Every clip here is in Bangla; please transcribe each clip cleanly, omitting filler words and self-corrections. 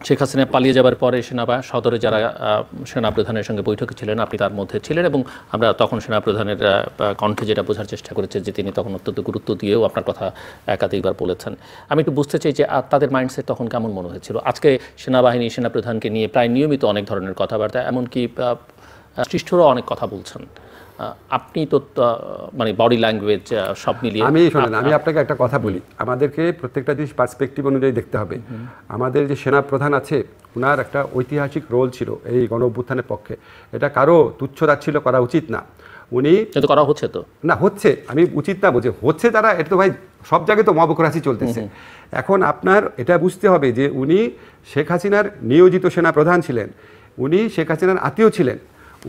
শেখ হাসিনা পালিয়ে যাবার পরে সদরে যারা সেনাপ্রধানের সঙ্গে বৈঠকে ছিলেন আপনি তার মধ্যে ছিলেন, এবং আমরা তখন সেনাপ্রধানের কণ্ঠে যেটা বোঝার চেষ্টা করেছি যে তিনি তখন অত্যন্ত গুরুত্ব দিয়েও আপনার কথা একাধিকবার বলেছেন। আমি একটু বুঝতে চাই যে তাদের মাইন্ডসেট তখন কেমন মনে হয়েছিল? আজকে সেনাবাহিনী সেনাপ্রধানকে নিয়ে প্রায় নিয়মিত অনেক ধরনের কথাবার্তা, এমনকি শিষ্টরাও অনেক কথা বলছেন। আপনি তো মানে বডি ল্যাঙ্গুয়েজ সব মিলিয়ে আমি আপনাকে একটা কথা বলি, আমাদেরকে প্রত্যেকটা জিনিস পার্সপেক্টিভ অনুযায়ী দেখতে হবে। আমাদের যে সেনা প্রধান আছে ওনার একটা ঐতিহাসিক রোল ছিল এই গণ অভ্যুত্থানের পক্ষে, এটা কারো তুচ্ছতাচ্ছিল্য করা উচিত না। উনি করা হচ্ছে তো না, হচ্ছে, আমি উচিত না বলছি, হচ্ছে তারা, এটা তো ভাই সব জায়গায় তো মবক্রাসি চলতেছে। এখন আপনার এটা বুঝতে হবে যে উনি শেখ হাসিনার নিয়োজিত সেনা প্রধান ছিলেন, উনি শেখ হাসিনার আত্মীয় ছিলেন।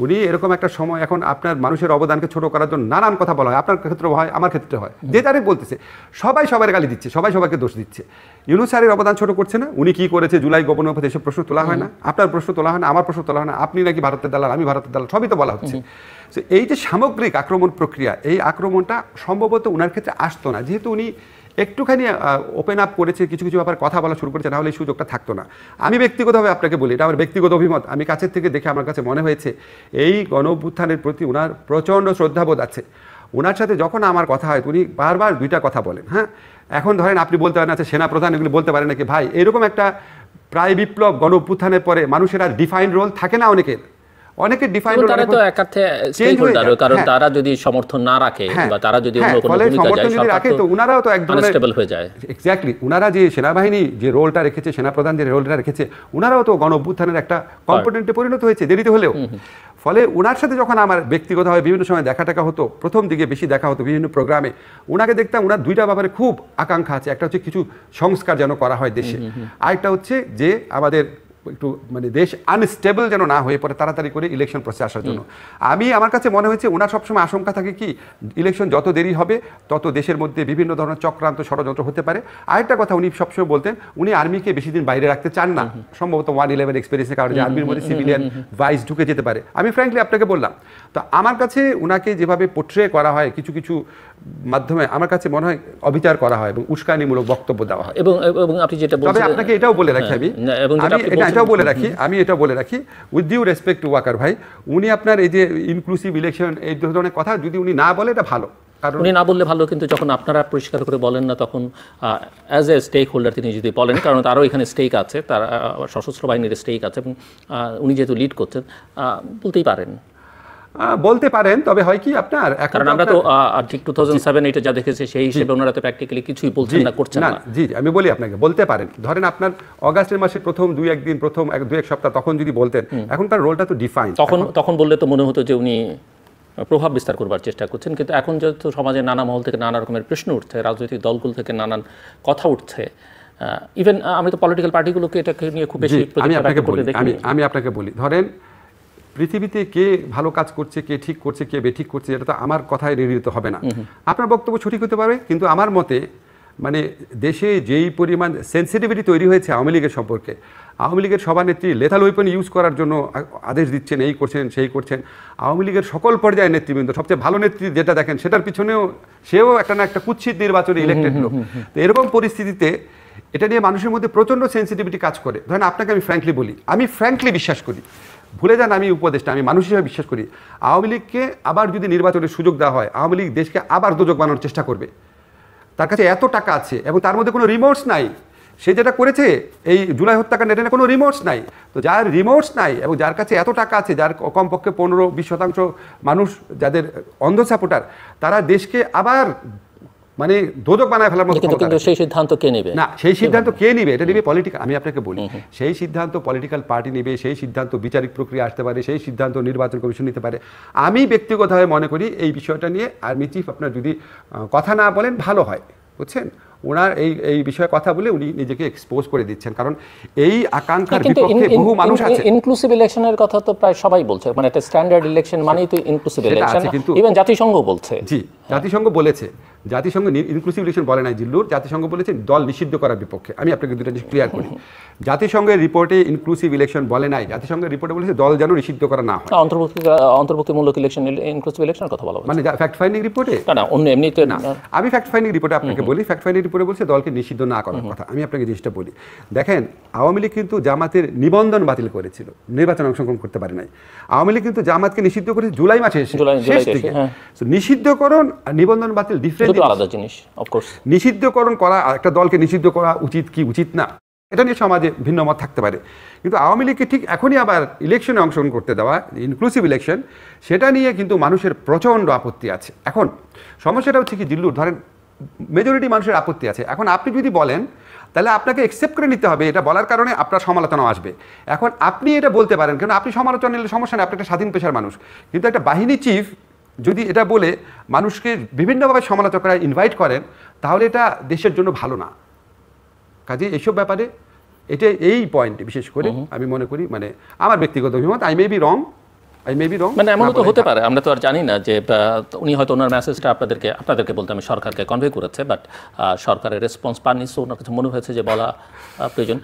উনি এরকম একটা সময়, এখন আপনার মানুষের অবদানকে ছোট করার জন্য নানান কথা বলা হয়, আপনার ক্ষেত্রে হয়, আমার ক্ষেত্রে হয়, যে তারিখ বলতেছে, সবাই সবার গালি দিচ্ছে, সবাই সবাইকে দোষ দিচ্ছে। ইউনূস স্যারের অবদান ছোট করছে না, উনি কি করেছে জুলাই গোপনীয় পথে এসব প্রশ্ন তোলা হয় না, আপনার প্রশ্ন তোলা হয় না, আমার প্রশ্ন তোলা হয় না, আপনি নাকি ভারতের দালাল, আমি ভারতের দালাল, সবই তো বলা হচ্ছে। এই যে সামগ্রিক আক্রমণ প্রক্রিয়া, এই আক্রমণটা সম্ভবত ওনার ক্ষেত্রে আসতো না, যেহেতু উনি একটুখানি ওপেন আপ করেছে, কিছু কিছু ব্যাপারে কথা বলা শুরু করেছে, নাহলে এই সুযোগটা থাকতো না। আমি ব্যক্তিগতভাবে আপনাকে বলি, এটা আমার ব্যক্তিগত অভিমত, আমি কাছের থেকে দেখে আমার কাছে মনে হয়েছে এই গণ অভ্যুত্থানের প্রতি ওনার প্রচণ্ড শ্রদ্ধাবোধ আছে। ওনার সাথে যখন আমার কথা হয় উনি বারবার দুইটা কথা বলেন। হ্যাঁ, এখন ধরেন আপনি বলতে পারেন আচ্ছা সেনাপ্রধান এগুলো বলতে পারেন নাকি? ভাই, এরকম একটা প্রায় বিপ্লব গণ অভ্যুত্থানের পরে মানুষের আর ডিফাইন্ড রোল থাকে না, অনেকের ডিফাইন রোল, তারা তো একার্থে স্টেক হোল্ডার, কারণ তারা যদি সমর্থন না রাখে বা তারা যদি অন্য কোনো ভূমিকা যায় সরকার রাখে, তো উনারাও তো একদম আনস্টেবল হয়ে যায়। এক্স্যাক্টলি, উনারা যে সেনাবাহিনী যে রোলটা রেখেছে, সেনাপ্রধান যে রোলটা রেখেছে, উনারাও তো গণ অভ্যুত্থানের একটা কম্পোনেন্টে পরিণত হয়েছে দেরিতে হলেও। ফলে ওনার সাথে যখন আমার ব্যক্তিগতভাবে বিভিন্ন সময় দেখা টাকা হতো, প্রথম দিকে বেশি দেখা হতো বিভিন্ন প্রোগ্রামে, ওনাকে দেখতাম ওনার দুইটা ব্যাপারে খুব আকাঙ্ক্ষা আছে। একটা হচ্ছে কিছু সংস্কার যেন করা হয় দেশে, আরেকটা হচ্ছে যে আমাদের একটু মানে দেশ আনস্টেবল যেন না হয়ে পড়ে, তাড়াতাড়ি করে ইলেকশন প্রসেস আসার জন্য। আমার কাছে মনে হয়েছে ওনার সবসময় আশঙ্কা থাকে কি, ইলেকশন যত দেরি হবে তত দেশের মধ্যে বিভিন্ন ধরনের চক্রান্ত ষড়যন্ত্র হতে পারে। আরেকটা কথা উনি সবসময় বলতেন, উনি আর্মিকে বেশি দিন বাইরে রাখতে চান না, সম্ভবত 1/11 এক্সপিরিয়েন্সের কারণে, যে আর্মির মধ্যে সিভিলিয়ান ভাইস ঢুকে যেতে পারে। আমি ফ্র্যাঙ্কলি আপনাকে বললাম, তো আমার কাছে ওনাকে যেভাবে পোট্রে করা হয় কিছু কিছু মাধ্যমে, আমার কাছে মনে হয় অবিচার করা হয় এবং উস্কানিমূলক বক্তব্য দেওয়া হয়। এবং আপনি যেটা বলছেন, তবে আপনাকে এটাও বলে রাখি, আমি এটাও বলে রাখি with due respect to Waqar ভাই, উনি আপনার এই যে ইনক্লুসিভ ইলেকশন এই ধরনের কথা যদি উনি না বলে এটা ভালো, কারণ উনি না বললে ভালো, কিন্তু যখন আপনারা পরিষ্কার করে বলেন না তখন অ্যাজ এ স্টেক হোল্ডার তিনি যদি বলেন, কারণ তারও এখানে স্টেক আছে, তার সশস্ত্র বাহিনীর স্টেক আছে, এবং উনি যেহেতু লিড করছেন বলতে পারেন, তবে হয় কি আপনার, কারণ আমরা তো ঠিক 2007-8 যা দেখেছি সেই হিসেবে ওনারা তো প্র্যাকটিক্যালি কিছুই বলছেন না, করছেন না। জি, আমি বলি আপনাকে, বলতে পারেন। ধরেন আপনার অগাস্টের মাসে প্রথম 2-1 দিন, প্রথম 2-1 সপ্তাহ তখন যদি বলতেন, এখন তার রোলটা তো ডিফাইন, তখন বললে তো মনে হতো যে উনি প্রভাব বিস্তার করবার চেষ্টা করছেন। কিন্তু এখন যেহেতু সমাজে নানা মহল থেকে নানা রকমের প্রশ্ন উঠছে, রাজনৈতিক দলগুলো থেকে নানান কথা উঠছে, ইভেন আমি তো পলিটিক্যাল পার্টিগুলোকে এটাকে নিয়ে খুব বেশি, আমি আপনাকে বলি, ধরেন পৃথিবীতে কে ভালো কাজ করছে, কে ঠিক করছে, কে বেঠিক করছে, এটা তো আমার কথায় নির্ণীত হবে না। আপনার বক্তব্য সঠিক হতে পারে, কিন্তু আমার মতে মানে দেশে যেই পরিমাণ সেন্সিটিভিটি তৈরি হয়েছে আওয়ামী লীগের সম্পর্কে, আওয়ামী লীগের সভানেত্রী লেথাল ওয়েপন ইউজ করার জন্য আদেশ দিচ্ছেন, এই করছেন সেই করছেন, আওয়ামী লীগের সকল পর্যায়ের নেতৃবৃন্দ, সবচেয়ে ভালো নেত্রী যেটা দেখেন সেটার পিছনেও সেও একটা না একটা কুৎসিত নির্বাচনে ইলেক্টেড লোক। তো এরকম পরিস্থিতিতে এটা নিয়ে মানুষের মধ্যে প্রচণ্ড সেন্সিটিভিটি কাজ করে। ধরেন আপনাকে আমি ফ্র্যাঙ্কলি বলি, আমি ফ্র্যাঙ্কলি বিশ্বাস করি, ভুলে যান আমি উপদেষ্টা, আমি মানুষ হিসেবে বিশ্বাস করি, আওয়ামী লীগকে আবার যদি নির্বাচনের সুযোগ দেওয়া হয়, আওয়ামী লীগ দেশকে আবার দোজক বানানোর চেষ্টা করবে। তার কাছে এত টাকা আছে এবং তার মধ্যে কোনো রিমোর্স নাই, সে যেটা করেছে এই জুলাই হত্যাকাণ্ড, এটা কোনো রিমোর্স নাই। তো যার রিমোর্স নাই এবং যার কাছে এত টাকা আছে, যার কমপক্ষে 15-20% মানুষ যাদের অন্ধ সাপোর্টার, তারা দেশকে আবার মানে দোজক বানায় ফেলার মতো, কিন্তু সেই সিদ্ধান্ত কে নেবে? না, সেই সিদ্ধান্ত কে নেবে? এটা নেবে পলিটিক্যাল, আমি আপনাকে বলি, সেই সিদ্ধান্ত পলিটিক্যাল পার্টি নেবে, সেই সিদ্ধান্ত বিচারিক প্রক্রিয়া আসতে পারে, সেই সিদ্ধান্ত নির্বাচন কমিশন নিতে পারে। আমি ব্যক্তিগতভাবে মনে করি এই বিষয়টা নিয়ে আর্মি চিফ আপনার যদি কথা না বলেন ভালো হয়, বুঝছেন? ওনার এই বিষয়ে কথা বলে উনি নিজেকে এক্সপোজ করে দিচ্ছেন, কারণ এই আকাঙ্ক্ষার বিপক্ষে বহু মানুষ আছে। ইনক্লুসিভ ইলেকশনের কথা তো প্রায় সবাই বলছে, মানে একটা স্ট্যান্ডার্ড ইলেকশন মানেই তো ইনক্লুসিভ ইলেকশন, ইভেন জাতিসংঘ বলছে। জি, জাতিসংঘ বলেছে, জাতিসংঘ ইনক্লুসিভ ইলেকশন বলে নাই জিল্লুর, জাতিসংঘ বলেছে দল নিষিদ্ধ করার বিপক্ষে। আমি আপনাকে দুটো জিনিস ক্লিয়ার করি, জাতিসংঘের রিপোর্টে ইনক্লুসিভ ইলেকশন বলে নাই, জাতিসংঘের রিপোর্টে বলেছে দল যেন নিষিদ্ধ করা না হয়। অন্তর্ভুক্তিমূলক ইলেকশন, ইনক্লুসিভ ইলেকশনের কথা বলা হচ্ছে। মানে ফ্যাক্ট ফাইন্ডিং রিপোর্টে না অন্য এমনিতে না, আমি ফ্যাক্ট ফাইন্ডিং রিপোর্টে আপনাকে বলি, ফ্যাক্ট ফাইন্ডিং রিপোর্টে বলছে দলকে নিষিদ্ধ না করার কথা। আমি আপনাকে জিনিসটা বলি, দেখেন আওয়ামী লীগ কিন্তু জামাতের নিবন্ধন বাতিল করেছিল, নির্বাচনে অংশগ্রহণ করতে পারে নাই। আওয়ামী লীগ কিন্তু জামাতকে নিষিদ্ধ করেছে জুলাই মাসে শেষ থেকে। নিষিদ্ধকরণ আর নিবন্ধন বাতিল ডিফারেন্ট, আলাদা জিনিস। অফকোর্স নিষিদ্ধকরণ করা, একটা দলকে নিষিদ্ধ করা উচিত কি উচিত না, এটা নিয়ে সমাজে ভিন্ন মত থাকতে পারে, কিন্তু আওয়ামী লীগকে ঠিক এখনই আবার ইলেকশনে অংশগ্রহণ করতে দেওয়া, ইনক্লুসিভ ইলেকশন, সেটা নিয়ে কিন্তু মানুষের প্রচণ্ড আপত্তি আছে। এখন সমস্যাটা হচ্ছে কি জিল্লুর, ধরেন মেজরিটি মানুষের আপত্তি আছে। এখন আপনি যদি বলেন তাহলে আপনাকে অ্যাকসেপ্ট করে নিতে হবে, এটা বলার কারণে আপনার সমালোচনা আসবে। এখন আপনি এটা বলতে পারেন, কারণ আপনি সমালোচনা নিলে সমস্যা নেই, আপনি একটা স্বাধীন পেশার মানুষ, কিন্তু একটা বাহিনী চিফ যদি এটা বলে মানুষকে বিভিন্নভাবে সমালোচকরা ইনভাইট করেন, তাহলে এটা দেশের জন্য ভালো না। কাজে এইসব ব্যাপারে এটা এই পয়েন্টে বিশেষ করে আমি মনে করি, মানে আমার ব্যক্তিগত অভিমত, আই মে বি রং, মানে এমনও তো হতে পারে, আমরা তো আর জানি না যে উনি হয়তো ওনার মেসেজটা আপনাদেরকে বলতে আমি সরকারকে কনভে করেছে, বাট সরকারের রেসপন্স পাননি, সো ওনার কাছে মনে হয়েছে যে বলা প্রয়োজন।